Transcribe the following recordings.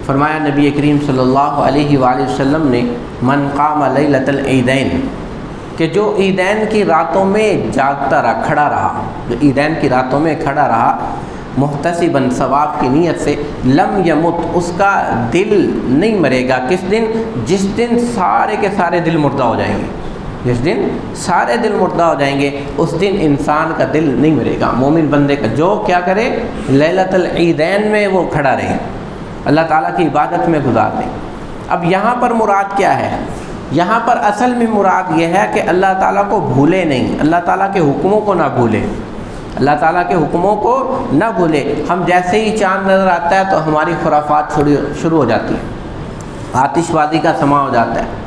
فرمایا نبی کریم صلی اللہ علیہ وآلہ وسلم نے من قام لیلۃ العیدین، کہ جو عیدین کی راتوں میں جاگتا رہا، کھڑا رہا، جو عیدین کی راتوں میں کھڑا رہا محتسباً ثواب کی نیت سے، لم یمت، اس کا دل نہیں مرے گا۔ کس دن؟ جس دن سارے کے سارے دل مردہ ہو جائیں گے، جس دن سارے دل مردہ ہو جائیں گے اس دن انسان کا دل نہیں مرے گا، مومن بندے کا، جو کیا کرے لیلۃ العیدین میں وہ کھڑا رہے، اللہ تعالیٰ کی عبادت میں گزار دیں۔ اب یہاں پر مراد کیا ہے؟ یہاں پر اصل میں مراد یہ ہے کہ اللہ تعالیٰ کو بھولے نہیں، اللہ تعالیٰ کے حکموں کو نہ بھولے، اللہ تعالیٰ کے حکموں کو نہ بھولے۔ ہم جیسے ہی چاند نظر آتا ہے تو ہماری خرافات شروع ہو جاتی ہے، آتش بازی کا سماع ہو جاتا ہے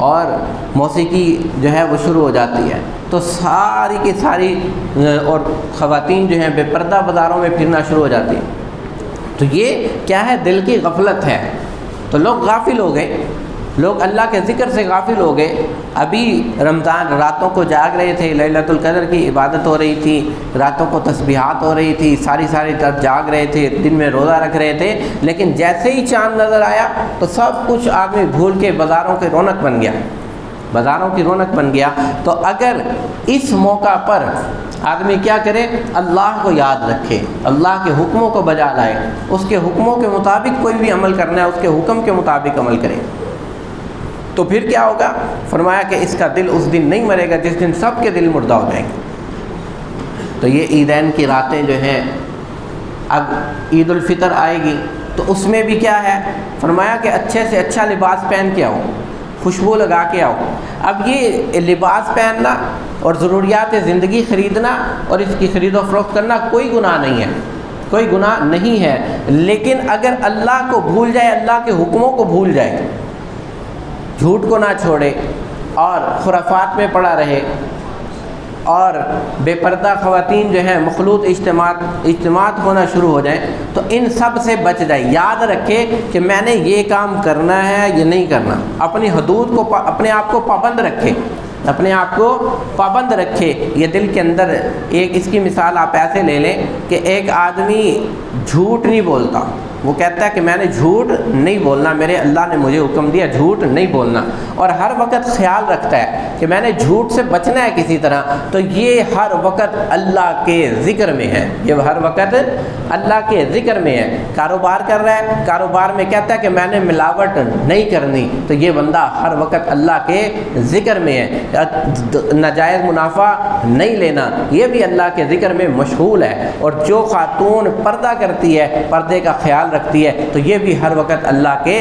اور موسیقی جو ہے وہ شروع ہو جاتی ہے، تو ساری کی ساری اور خواتین جو ہیں بے پردہ بازاروں میں پھرنا شروع ہو جاتی ہیں۔ تو یہ کیا ہے؟ دل کی غفلت ہے۔ تو لوگ غافل ہو گئے، لوگ اللہ کے ذکر سے غافل ہو گئے۔ ابھی رمضان راتوں کو جاگ رہے تھے، لیلۃ القدر کی عبادت ہو رہی تھی، راتوں کو تسبیحات ہو رہی تھی، ساری رات جاگ رہے تھے، دن میں روزہ رکھ رہے تھے، لیکن جیسے ہی چاند نظر آیا تو سب کچھ آدمی بھول کے بازاروں کی رونق بن گیا، بازاروں کی رونق بن گیا۔ تو اگر اس موقع پر آدمی کیا کرے؟ اللہ کو یاد رکھے، اللہ کے حکموں کو بجا لائے، اس کے حکموں کے مطابق کوئی بھی عمل کرنا ہے اس کے حکم کے مطابق عمل کرے، تو پھر کیا ہوگا؟ فرمایا کہ اس کا دل اس دن نہیں مرے گا جس دن سب کے دل مردہ ہو جائیں گے۔ تو یہ عیدین کی راتیں جو ہیں، اب عید الفطر آئے گی تو اس میں بھی کیا ہے؟ فرمایا کہ اچھے سے اچھا لباس پہن کے آؤ، خوشبو لگا کے آؤ۔ اب یہ لباس پہننا اور ضروریات زندگی خریدنا اور اس کی خرید و فروخت کرنا کوئی گناہ نہیں ہے، کوئی گناہ نہیں ہے، لیکن اگر اللہ کو بھول جائے، اللہ کے حکموں کو بھول جائے، جھوٹ کو نہ چھوڑے اور خرافات میں پڑا رہے اور بے پردہ خواتین جو ہیں مخلوط اجتماعات ہونا شروع ہو جائیں، تو ان سب سے بچ جائے۔ یاد رکھے کہ میں نے یہ کام کرنا ہے، یہ نہیں کرنا، اپنی حدود کو، اپنے آپ کو پابند رکھے، اپنے آپ کو پابند رکھے۔ یہ دل کے اندر ایک، اس کی مثال آپ ایسے لے لیں کہ ایک آدمی جھوٹ نہیں بولتا، وہ کہتا ہے کہ میں نے جھوٹ نہیں بولنا، میرے اللہ نے مجھے حکم دیا جھوٹ نہیں بولنا، اور ہر وقت خیال رکھتا ہے کہ میں نے جھوٹ سے بچنا ہے کسی طرح، تو یہ ہر وقت اللہ کے ذکر میں ہے، یہ ہر وقت اللہ کے ذکر میں ہے۔ کاروبار کر رہا ہے، کاروبار میں کہتا ہے کہ میں نے ملاوٹ نہیں کرنی، تو یہ بندہ ہر وقت اللہ کے ذکر میں ہے۔ ناجائز منافع نہیں لینا، یہ بھی اللہ کے ذکر میں مشغول ہے۔ اور جو خاتون پردہ کرتی ہے، پردے کا خیال رکھتی ہے، تو یہ بھی ہر وقت اللہ کے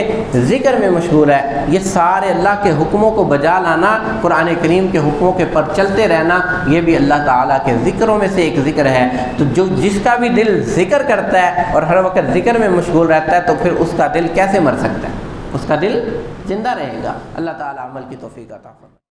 ذکر میں مشغول ہے۔ یہ سارے اللہ کے حکموں کو بجا لانا، قرآن کریم کے حکموں کے پر چلتے رہنا، یہ بھی اللہ تعالیٰ کے ذکروں میں سے ایک ذکر ہے۔ تو جس کا بھی دل ذکر کرتا ہے اور ہر وقت ذکر میں مشغول رہتا ہے، تو پھر اس کا دل کیسے مر سکتا ہے؟ اس کا دل زندہ رہے گا۔ اللہ تعالیٰ عمل کی توفیق عطا فرمائے۔